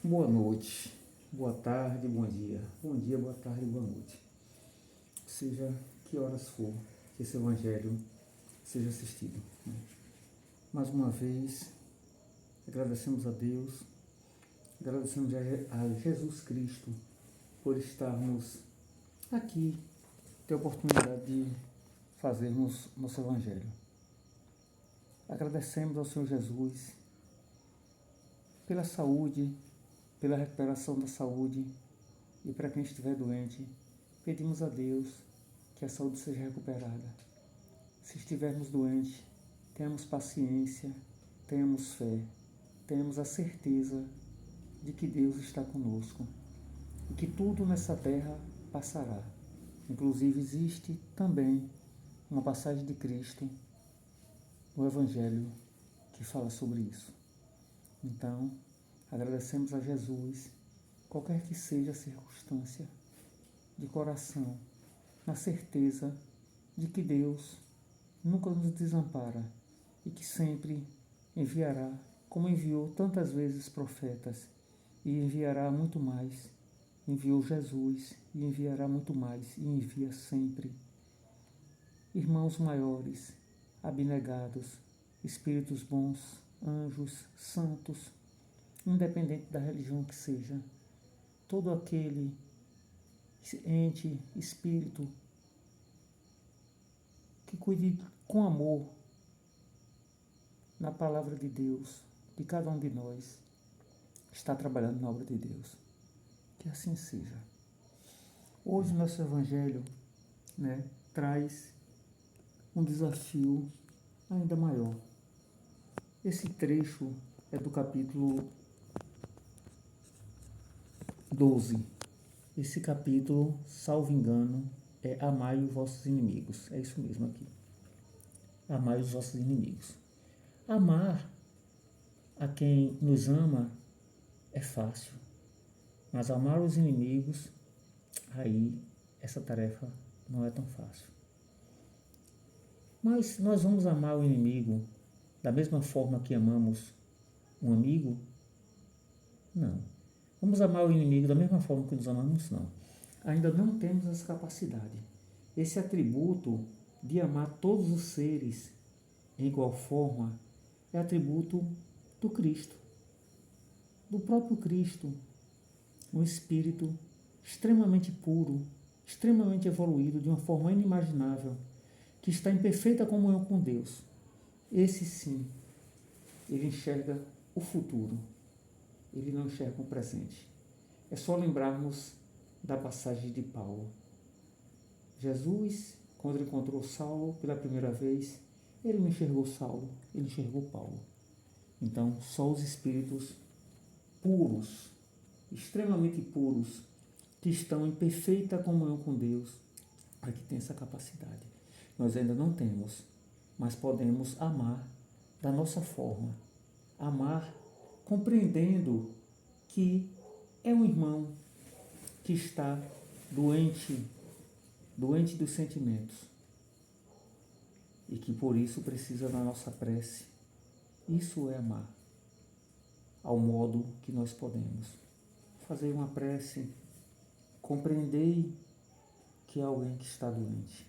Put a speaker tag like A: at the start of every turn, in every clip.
A: Boa noite, boa tarde, bom dia. Bom dia, boa tarde, boa noite. Seja que horas for que esse evangelho seja assistido. Mais uma vez, agradecemos a Deus, agradecemos a Jesus Cristo por estarmos aqui, ter a oportunidade de fazermos nosso evangelho. Agradecemos ao Senhor Jesus pela saúde, pela recuperação da saúde, e para quem estiver doente, pedimos a Deus que a saúde seja recuperada. Se estivermos doentes, tenhamos paciência, tenhamos fé, tenhamos a certeza de que Deus está conosco e que tudo nessa terra passará. Inclusive existe também uma passagem de Cristo no Evangelho que fala sobre isso. Então, agradecemos a Jesus, qualquer que seja a circunstância, de coração, na certeza de que Deus nunca nos desampara e que sempre enviará, como enviou tantas vezes profetas, e enviará muito mais. Enviou Jesus e enviará muito mais, e envia sempre irmãos maiores, abnegados, espíritos bons, anjos, santos, independente da religião que seja, todo aquele ente, espírito que cuide com amor na palavra de Deus, de cada um de nós, está trabalhando na obra de Deus. Que assim seja. Hoje nosso Evangelho, traz um desafio ainda maior. Esse trecho é do capítulo 12. Esse capítulo, salvo engano, é Amai os vossos inimigos. É isso mesmo aqui. Amai os vossos inimigos. Amar a quem nos ama é fácil, mas amar os inimigos, aí essa tarefa não é tão fácil. Mas nós vamos amar o inimigo da mesma forma que amamos um amigo? Não. Vamos amar o inimigo da mesma forma que nos amamos? Não. Ainda não temos essa capacidade. Esse atributo de amar todos os seres em igual forma é atributo do Cristo, do próprio Cristo, um espírito extremamente puro, extremamente evoluído, de uma forma inimaginável, que está em perfeita comunhão com Deus. Esse sim, ele enxerga o futuro, ele não enxerga o presente. É só lembrarmos da passagem de Paulo. Jesus, quando ele encontrou Saulo pela primeira vez, ele não enxergou Saulo, ele enxergou Paulo. Então, só os espíritos puros, extremamente puros, que estão em perfeita comunhão com Deus, é que tem essa capacidade. Nós ainda não temos, mas podemos amar da nossa forma. Amar compreendendo que é um irmão que está doente dos sentimentos, e que por isso precisa da nossa prece. Isso é amar, ao modo que nós podemos. Fazer uma prece, compreender que é alguém que está doente,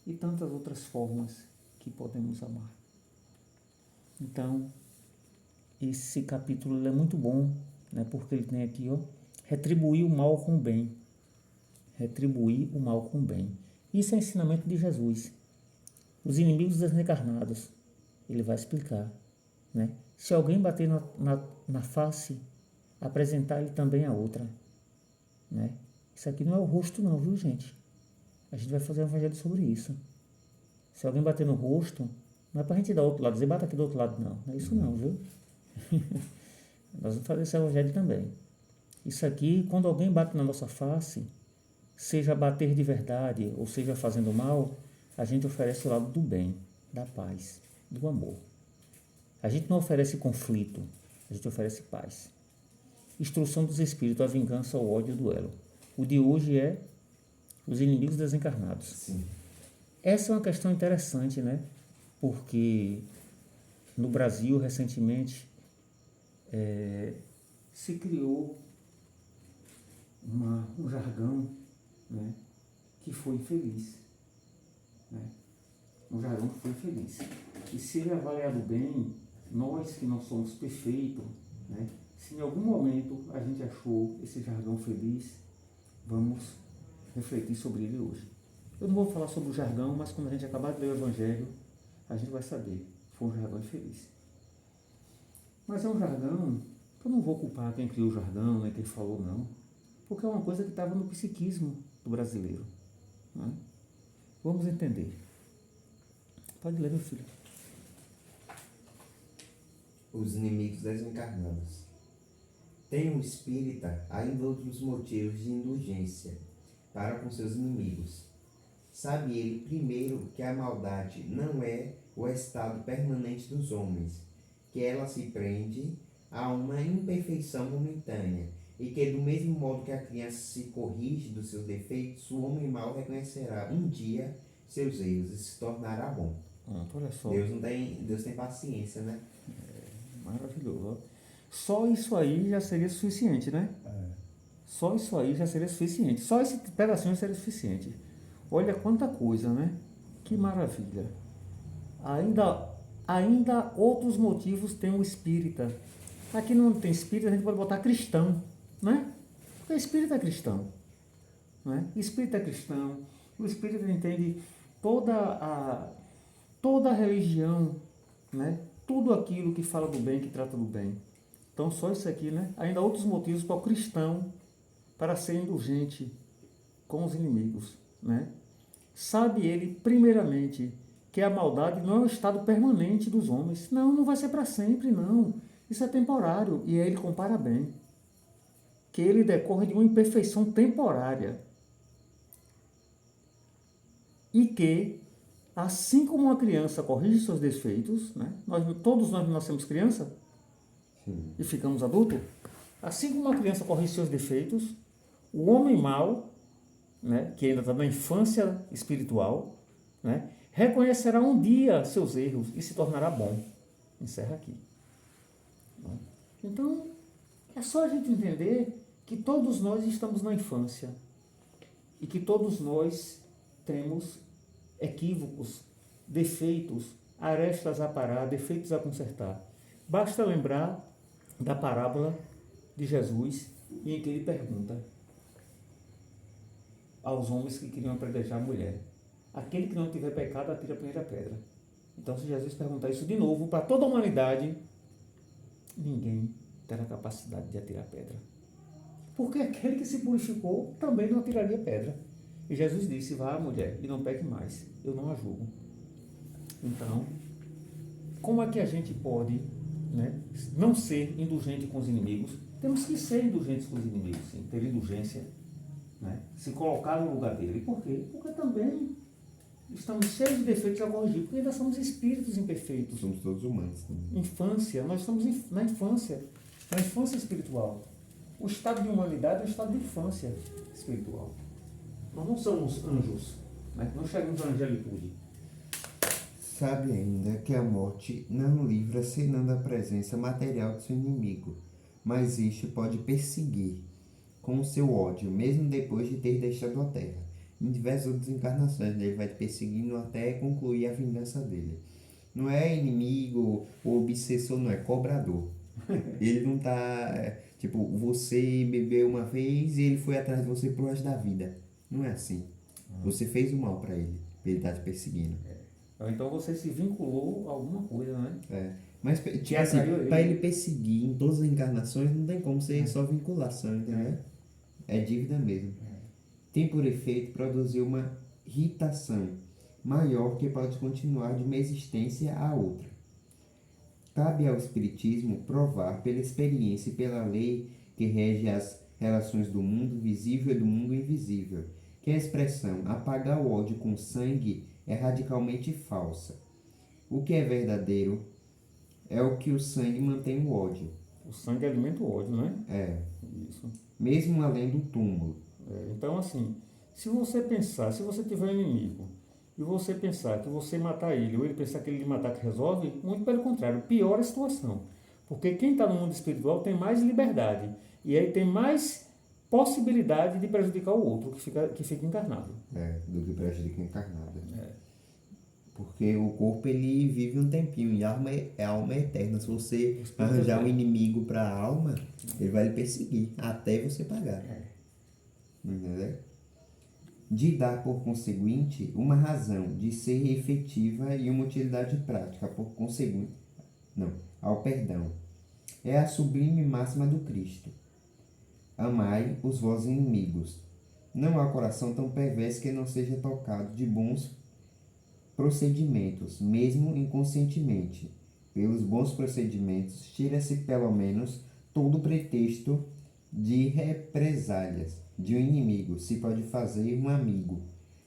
A: e tantas outras formas que podemos amar. Então, esse capítulo é muito bom, porque ele tem aqui, retribuir o mal com o bem. Retribuir o mal com o bem. Isso é ensinamento de Jesus. Os inimigos desencarnados, ele vai explicar. Se alguém bater na face, apresentar-lhe também a outra. Isso aqui não é o rosto não, viu, gente? A gente vai fazer um evangelho sobre isso. Se alguém bater no rosto, não é para a gente dar outro lado, dizer bata aqui do outro lado, não. Não é isso não, viu? Nós vamos fazer esse evangelho também. Isso aqui, quando alguém bate na nossa face, seja bater de verdade ou seja fazendo mal, a gente oferece o lado do bem, da paz, do amor. A gente não oferece conflito, a gente oferece paz. Instrução dos espíritos, a vingança, o ódio, o duelo. O de hoje é os inimigos desencarnados.
B: Sim.
A: Essa é uma questão interessante, porque no Brasil, recentemente, se criou um jargão, né, que foi infeliz. Né? Um jargão que foi infeliz. E se ele avaliado bem, nós que não somos perfeitos, né, se em algum momento a gente achou esse jargão feliz, vamos refletir sobre ele hoje. Eu não vou falar sobre o jargão, mas quando a gente acabar de ler o Evangelho, a gente vai saber. Foi um jargão infeliz. Mas é um jargão que eu não vou culpar quem criou o jargão, nem quem falou, não. Porque é uma coisa que estava no psiquismo do brasileiro. Né? Vamos entender. Pode ler, meu filho.
B: Os inimigos desencarnados. Tem o espírita ainda outros motivos de indulgência para com seus inimigos. Sabe ele, primeiro, que a maldade não é o estado permanente dos homens, que ela se prende a uma imperfeição momentânea, e que, do mesmo modo que a criança se corrige dos seus defeitos, o homem mau reconhecerá um dia seus erros e se tornará bom.
A: Olha só.
B: Deus tem paciência, né?
A: Maravilhoso. Só isso aí já seria suficiente, né? Só isso aí já seria suficiente. Só esse pedacinho seria suficiente. Olha quanta coisa, né? Que maravilha. Ainda outros motivos tem o espírita. Aqui não tem espírita, a gente pode botar cristão, né? Porque espírita é cristão. Né? Espírita é cristão. O espírita entende toda a religião, né? Tudo aquilo que fala do bem, que trata do bem. Então, só isso aqui, né? Ainda há outros motivos para o cristão para ser indulgente com os inimigos, né? Sabe ele, primeiramente, que a maldade não é o estado permanente dos homens. Não vai ser para sempre, não. Isso é temporário. E aí ele compara bem. Que ele decorre de uma imperfeição temporária. E que, assim como uma criança corrige seus defeitos, né? Todos nós nascemos criança. Sim. E ficamos adultos. Assim como uma criança corrige seus defeitos, o homem mau, né, que ainda está na infância espiritual, né, reconhecerá um dia seus erros e se tornará bom. Encerra aqui. Então, é só a gente entender que todos nós estamos na infância e que todos nós temos equívocos, defeitos, arestas a parar, defeitos a consertar. Basta lembrar da parábola de Jesus em que ele pergunta aos homens que queriam apedrejar a mulher: aquele que não tiver pecado, atira a primeira pedra. Então, se Jesus perguntar isso de novo para toda a humanidade, ninguém terá capacidade de atirar pedra. Porque aquele que se purificou também não atiraria pedra. E Jesus disse: vá, mulher, e não peque mais, eu não a julgo. Então, como é que a gente pode, né, não ser indulgente com os inimigos? Temos que ser indulgentes com os inimigos, sim, ter indulgência, né, se colocar no lugar dele. Por quê? Porque também estamos cheios de defeitos a corrigir, porque ainda somos espíritos imperfeitos.
B: Somos todos humanos também.
A: Infância, nós estamos na infância espiritual. O estado de humanidade é o estado de infância espiritual. Nós não somos anjos, né? Não chegamos à angelitude.
B: Sabe ainda que a morte não livra senão da presença material de seu inimigo, mas este pode perseguir com o seu ódio, mesmo depois de ter deixado a terra. Em diversas outras encarnações, ele vai te perseguindo até concluir a vingança dele. Não é inimigo ou obsessor, não é cobrador. Ele não tá, tipo, você bebeu uma vez e ele foi atrás de você pro resto da vida. Não é assim. Você fez o mal para ele tá te perseguindo.
A: Então você se vinculou a alguma coisa, né?
B: Mas, tipo assim, para ele perseguir em todas as encarnações, não tem como ser só vinculação, entendeu? É dívida mesmo. Tem por efeito produzir uma irritação maior que pode continuar de uma existência a outra. Cabe ao Espiritismo provar pela experiência e pela lei que rege as relações do mundo visível e do mundo invisível, que a expressão apagar o ódio com sangue é radicalmente falsa. O que é verdadeiro é o que o sangue mantém o ódio.
A: O sangue alimenta o ódio, né?
B: Isso. Mesmo além do túmulo.
A: Então, assim, se você tiver um inimigo, e você pensar que você matar ele, ou ele pensar que ele lhe matar que resolve, muito pelo contrário, piora a situação. Porque quem está no mundo espiritual tem mais liberdade. E aí tem mais possibilidade de prejudicar o outro que fica encarnado.
B: Do que prejudica o encarnado. Porque o corpo ele vive um tempinho e a alma é eterna. Se você arranjar um inimigo para a alma, ele vai lhe perseguir até você pagar. Entendeu? De dar, por conseguinte, uma razão de ser efetiva e uma utilidade prática, por conseguinte, ao perdão. É a sublime máxima do Cristo. Amai os vossos inimigos. Não há coração tão perverso que não seja tocado de bons procedimentos, mesmo inconscientemente. Pelos bons procedimentos, tira-se pelo menos todo o pretexto de represálias de um inimigo, se pode fazer um amigo,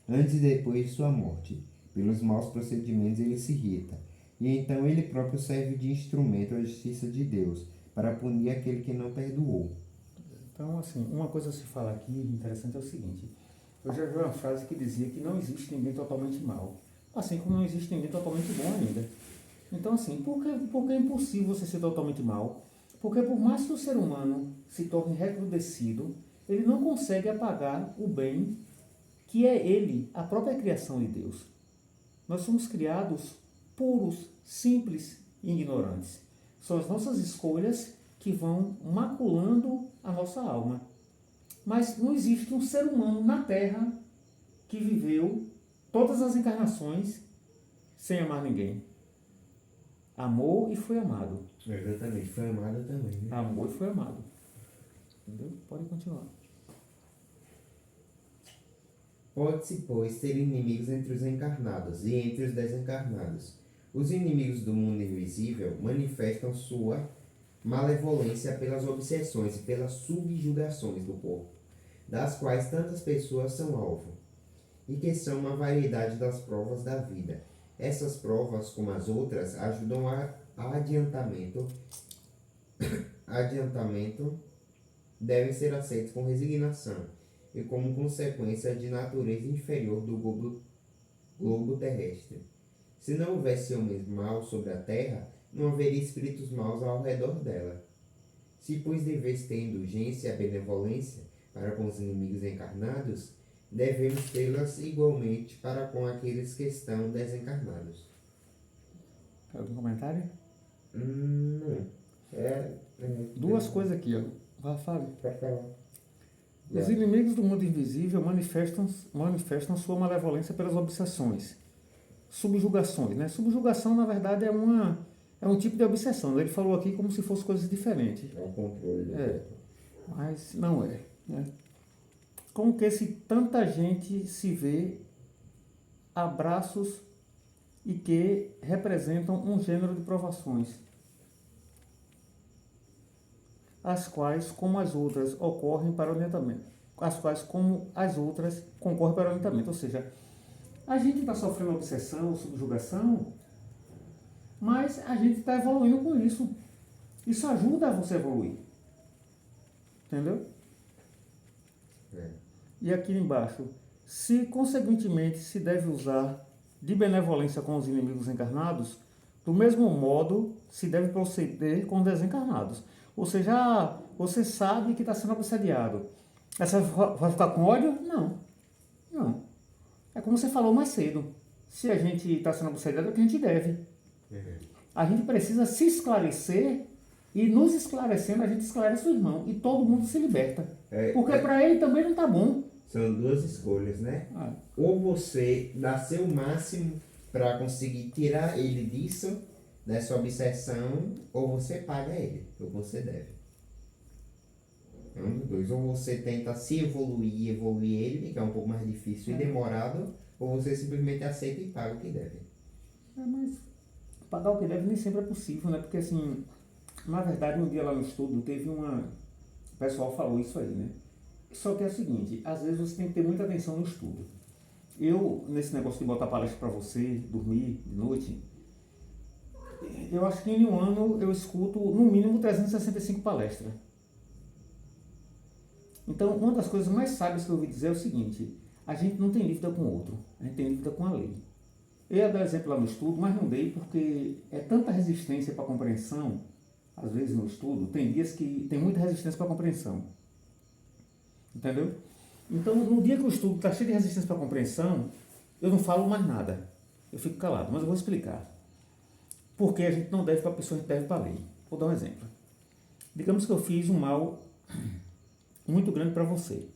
B: antes e depois de sua morte. Pelos maus procedimentos ele se irrita, e então ele próprio serve de instrumento à justiça de Deus, para punir aquele que não perdoou.
A: Então, assim, uma coisa a se fala aqui interessante é o seguinte: eu já vi uma frase que dizia que não existe ninguém totalmente mal, assim como não existe ninguém totalmente bom ainda. Então, assim, por que é impossível você ser totalmente mal? Porque por mais que o ser humano se torne recrudescido, ele não consegue apagar o bem que é ele, a própria criação de Deus. Nós somos criados puros, simples e ignorantes. São as nossas escolhas que vão maculando a nossa alma. Mas não existe um ser humano na Terra que viveu todas as encarnações sem amar ninguém. Amou e foi amado.
B: Exatamente, foi amado também. Né?
A: Amou e foi amado. Entendeu? Pode continuar.
B: Pode-se, pois, ter inimigos entre os encarnados e entre os desencarnados. Os inimigos do mundo invisível manifestam sua malevolência pelas obsessões e pelas subjugações do corpo, das quais tantas pessoas são alvo, e que são uma variedade das provas da vida. Essas provas, como as outras, ajudam a adiantamento devem ser aceitos com resignação e como consequência de natureza inferior do globo terrestre. Se não houvesse homens maus sobre a terra, não haveria espíritos maus ao redor dela. Se, pois, deveis ter indulgência e benevolência para com os inimigos encarnados, devemos tê-las igualmente para com aqueles que estão desencarnados.
A: Algum comentário?
B: Não.
A: Duas coisas aqui, ó. Vai, Fábio.
B: Pode falar.
A: Os inimigos do mundo invisível manifestam sua malevolência pelas obsessões, subjugações, né? Subjugação, na verdade, é um tipo de obsessão. Ele falou aqui como se fossem coisas diferentes.
B: É um controle.
A: Mas não é, né? Como que se tanta gente se vê abraços e que representam um gênero de provações, as quais, como as outras, ocorrem para orientamento, as quais, como as outras, concorrem para orientamento. Ou seja, a gente está sofrendo obsessão, subjugação, mas a gente está evoluindo com isso. Isso ajuda a você a evoluir. Entendeu? E aqui embaixo, se consequentemente se deve usar de benevolência com os inimigos encarnados, do mesmo modo se deve proceder com os desencarnados. Ou seja, você sabe que está sendo obsediado. Você vai ficar com ódio? Não. É como você falou mais cedo. Se a gente está sendo obsediado, é o que a gente deve. A gente precisa se esclarecer e nos esclarecendo, a gente esclarece o irmão e todo mundo se liberta. Porque para ele também não está bom.
B: São duas escolhas, né? Ou você dá seu máximo para conseguir tirar ele disso, dessa obsessão, ou você paga ele, ou você deve. É um dos dois. Ou você tenta se evoluir ele, que é um pouco mais difícil e demorado, ou você simplesmente aceita e paga o que deve.
A: Mas pagar o que deve nem sempre é possível, né? Porque assim, na verdade, um dia lá no estudo, o pessoal falou isso aí, né? Só que é o seguinte, às vezes você tem que ter muita atenção no estudo. Eu, nesse negócio de botar palestra para você, dormir de noite, eu acho que em um ano eu escuto no mínimo 365 palestras. Então, uma das coisas mais sábias que eu ouvi dizer é o seguinte: a gente não tem dívida com o outro, a gente tem dívida com a lei. Eu ia dar exemplo lá no estudo, mas não dei porque é tanta resistência para a compreensão às vezes no estudo, tem dias que tem muita resistência para a compreensão. Entendeu? Então, no dia que o estudo está cheio de resistência para a compreensão, eu não falo mais nada. Eu fico calado, mas eu vou explicar. Porque a gente não deve para a pessoa, a gente deve para a lei. Vou dar um exemplo. Digamos que eu fiz um mal muito grande para você.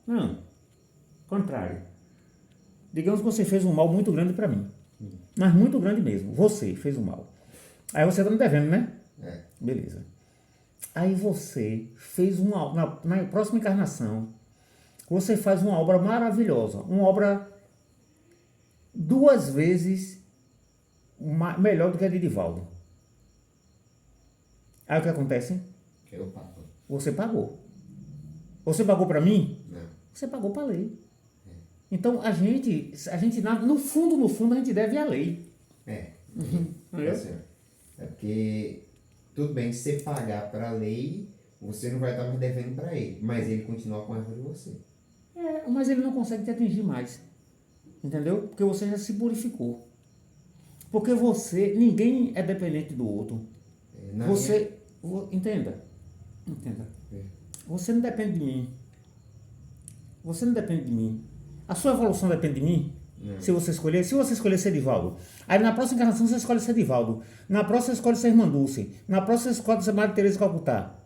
A: Não, contrário. Digamos que você fez um mal muito grande para mim. Mas muito grande mesmo. Você fez um mal. Aí você está me devendo, né?
B: É.
A: Beleza. Aí você fez na próxima encarnação, você faz uma obra maravilhosa. Uma obra 2 vezes melhor do que a de Divaldo. Aí o que acontece?
B: Eu pago.
A: Você pagou. Você pagou para mim?
B: Não.
A: Você pagou para a lei. Então a gente no fundo, a gente deve a lei.
B: É assim, é porque, tudo bem, se você pagar para a lei, você não vai estar mais devendo para ele, mas ele continua com a raiva de você.
A: Mas ele não consegue te atingir mais. Entendeu? Porque você já se purificou. Porque ninguém é dependente do outro. Entenda. Você não depende de mim. Você não depende de mim. A sua evolução depende de mim.
B: Não.
A: Se você escolher ser Divaldo. Aí na próxima encarnação você escolhe ser Divaldo. Na próxima você escolhe ser Irmã Dulce. Na próxima você escolhe ser Maria Teresa de Calcutá.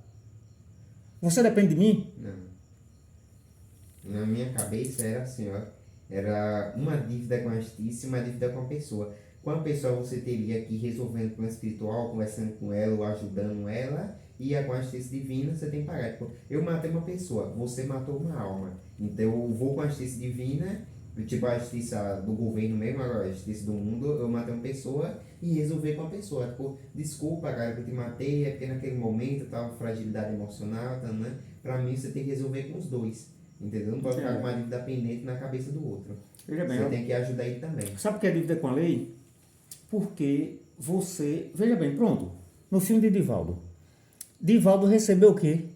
A: Você depende de mim?
B: Não. Na minha cabeça era assim, ó. Era uma dívida com a justiça e uma dívida com a pessoa. Com a pessoa você teria que ir resolvendo com o espiritual, conversando com ela ou ajudando ela. E com a justiça divina você tem que pagar. Tipo, eu matei uma pessoa, você matou uma alma. Então eu vou com a justiça divina, tipo a justiça do governo mesmo, agora a justiça do mundo, eu matei uma pessoa e resolver com a pessoa. Tipo, desculpa, cara, que eu te matei, é porque naquele momento tava fragilidade emocional, tá, né? Pra mim você tem que resolver com os dois. Entendeu? Não pode ficar com uma dívida pendente na cabeça do outro.
A: Veja bem,
B: você tem que ajudar ele também.
A: Sabe por que é dívida com a lei? Porque veja bem, pronto, no filme de Divaldo recebeu o quê?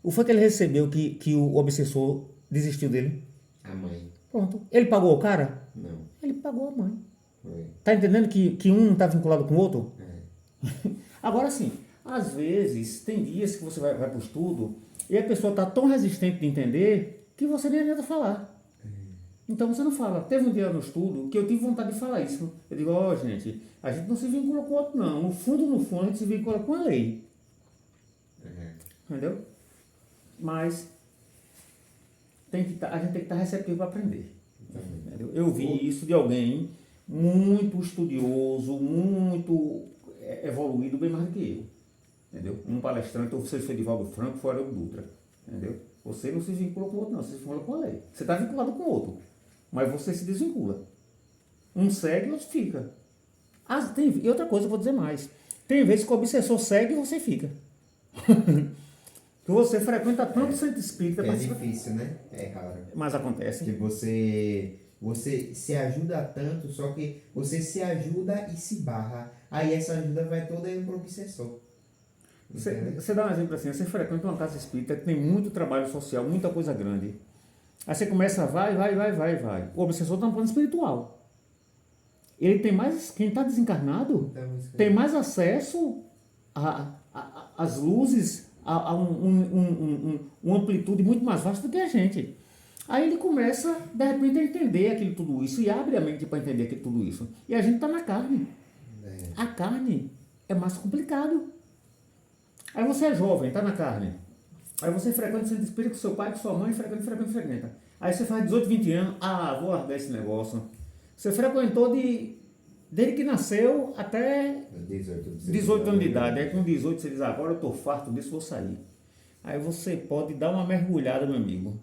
A: O que foi que ele recebeu que o obsessor desistiu dele?
B: A mãe.
A: Pronto. Ele pagou o cara?
B: Não.
A: Ele pagou a mãe.
B: Foi.
A: Tá entendendo que um não está vinculado com o outro?
B: É.
A: Agora sim, às vezes tem dias que você vai para o estudo e a pessoa está tão resistente de entender que você nem adianta falar. Então você não fala. Teve um dia no estudo que eu tive vontade de falar isso. Eu digo, gente, a gente não se vincula com o outro não. No fundo, a gente se vincula com a lei. Entendeu? Mas a gente tem que estar receptivo para aprender. Entendeu? Eu vi isso de alguém muito estudioso, muito evoluído, bem mais do que eu. Entendeu? Um palestrante, ou você foi Divaldo Franco, foi Haroldo Dutra. Entendeu? Você não se vincula com o outro, não. Você se vincula com a lei. Você está vinculado com o outro. Mas você se desvincula. Um segue e outro fica. E outra coisa, eu vou dizer mais. Tem vezes que o obsessor segue e você fica. Que você frequenta tanto o centro espírita.
B: É difícil, né? É raro.
A: Mas acontece.
B: Que você se ajuda tanto, só que você se ajuda e se barra. Aí essa ajuda vai toda indo pro obsessor.
A: Você dá um exemplo assim, você frequenta uma casa espírita que tem muito trabalho social, muita coisa grande. Aí você começa, vai. O obsessor está no plano espiritual. Ele tem mais, quem está desencarnado, tem mais acesso às luzes, a uma amplitude muito mais vasta do que a gente. Aí ele começa, de repente, a entender tudo isso e abre a mente para entender tudo isso. E a gente está na carne. A carne é mais complicado. Aí você é jovem, está na carne. Aí você frequenta o centro espírita com seu pai, com sua mãe, frequenta. Aí você faz 18, 20 anos, vou largar esse negócio. Você frequentou desde que nasceu até 18 anos de idade. Aí com 18 você diz, agora eu estou farto disso, vou sair. Aí você pode dar uma mergulhada, meu amigo,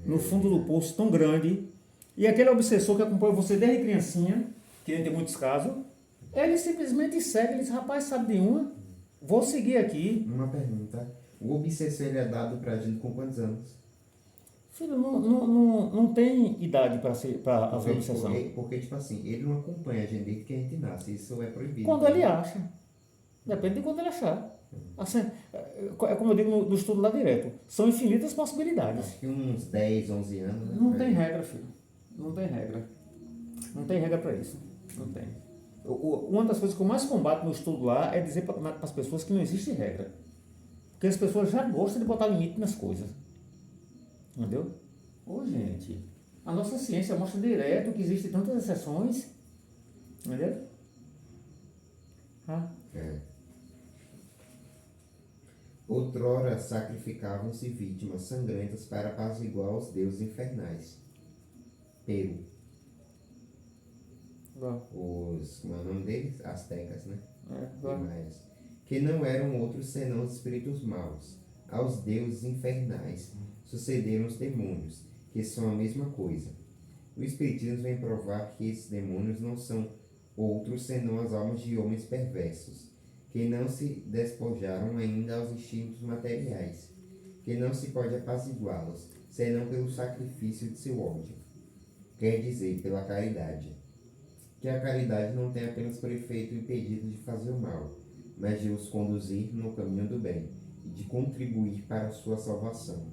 A: no fundo do poço tão grande. E aquele obsessor que acompanha você desde criancinha, que tem muitos casos, ele simplesmente segue, ele diz, rapaz, sabe de uma? Vou seguir aqui.
B: Uma pergunta. O obsessor ele é dado pra gente com quantos anos?
A: Filho, não tem idade para fazer obsessão.
B: Porque, tipo assim, ele não acompanha a gente desde que a gente nasce. Isso é proibido.
A: Quando ele acha. Depende de quando ele achar. Assim, é como eu digo no estudo lá direto. São infinitas possibilidades.
B: Acho que uns 10, 11 anos. Né?
A: Não tem regra, filho. Não tem regra. Não tem regra para isso. Não tem. Uma das coisas que eu mais combato no estudo lá é dizer para as pessoas que não existe regra. Porque as pessoas já gostam de botar limite nas coisas. Entendeu? Ô, gente, a nossa ciência mostra direto que existem tantas exceções. Entendeu?
B: É. Outrora sacrificavam-se vítimas sangrentas para apaziguar os deuses infernais. Peru. Como é o nome deles? Astecas, né? Maias. Que não eram outros senão os espíritos maus. Aos deuses infernais sucederam os demônios, que são a mesma coisa. O Espiritismo vem provar que esses demônios não são outros senão as almas de homens perversos, que não se despojaram ainda aos instintos materiais, que não se pode apaziguá-los, senão pelo sacrifício de seu ódio, quer dizer, pela caridade. Que a caridade não tem apenas por efeito impedido de fazer o mal, mas de os conduzir no caminho do bem, e de contribuir para a sua salvação.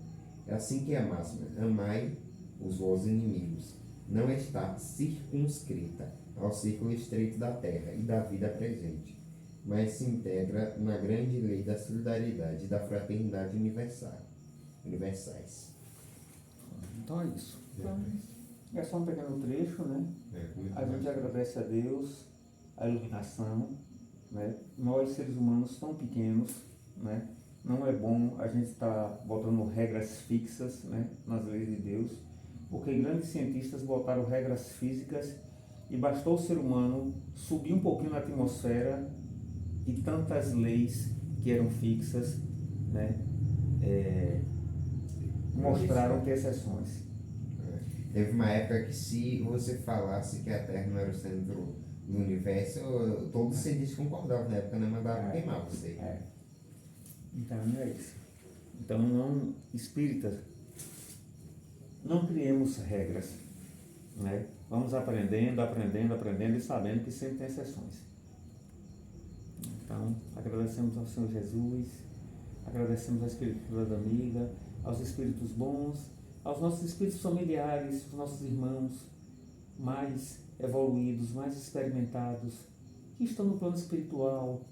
B: É assim que é a máxima: amai os vossos inimigos. Não está circunscrita ao círculo estreito da terra e da vida presente, mas se integra na grande lei da solidariedade e da fraternidade universais.
A: Então é isso. É só um pequeno trecho, né? A gente agradece a Deus a iluminação, né? Nós, seres humanos tão pequenos, né? Não é bom a gente estar botando regras fixas, né, nas leis de Deus, porque grandes cientistas botaram regras físicas e bastou o ser humano subir um pouquinho na atmosfera e tantas leis que eram fixas, né, mostraram ter exceções.
B: Teve uma época que se você falasse que a Terra não era o centro do universo, todos os cientistas concordavam na época, né? Mandavam queimar você.
A: Então é isso. Então não, espíritas, não criemos regras, né? Vamos aprendendo e sabendo que sempre tem exceções. Então agradecemos ao Senhor Jesus, agradecemos à Espiritura da Amiga, aos espíritos bons, aos nossos espíritos familiares, os nossos irmãos mais evoluídos, mais experimentados, que estão no plano espiritual,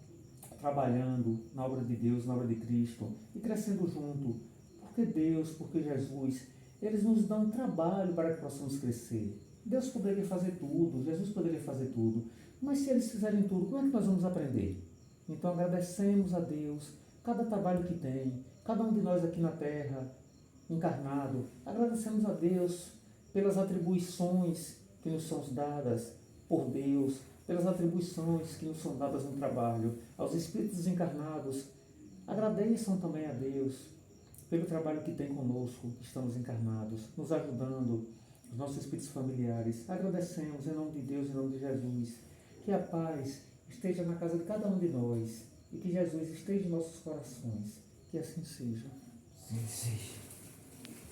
A: trabalhando na obra de Deus, na obra de Cristo e crescendo junto, porque Deus, porque Jesus, eles nos dão trabalho para que possamos crescer. Deus poderia fazer tudo, Jesus poderia fazer tudo, mas se eles fizerem tudo, como é que nós vamos aprender? Então agradecemos a Deus cada trabalho que tem, cada um de nós aqui na Terra, encarnado, agradecemos a Deus pelas atribuições que nos são dadas por Deus, pelas atribuições que nos são dadas no trabalho, aos espíritos encarnados, agradeçam também a Deus pelo trabalho que tem conosco, que estamos encarnados, nos ajudando, os nossos espíritos familiares. Agradecemos em nome de Deus, em nome de Jesus, que a paz esteja na casa de cada um de nós e que Jesus esteja em nossos corações. Que assim seja.
B: Sim, seja.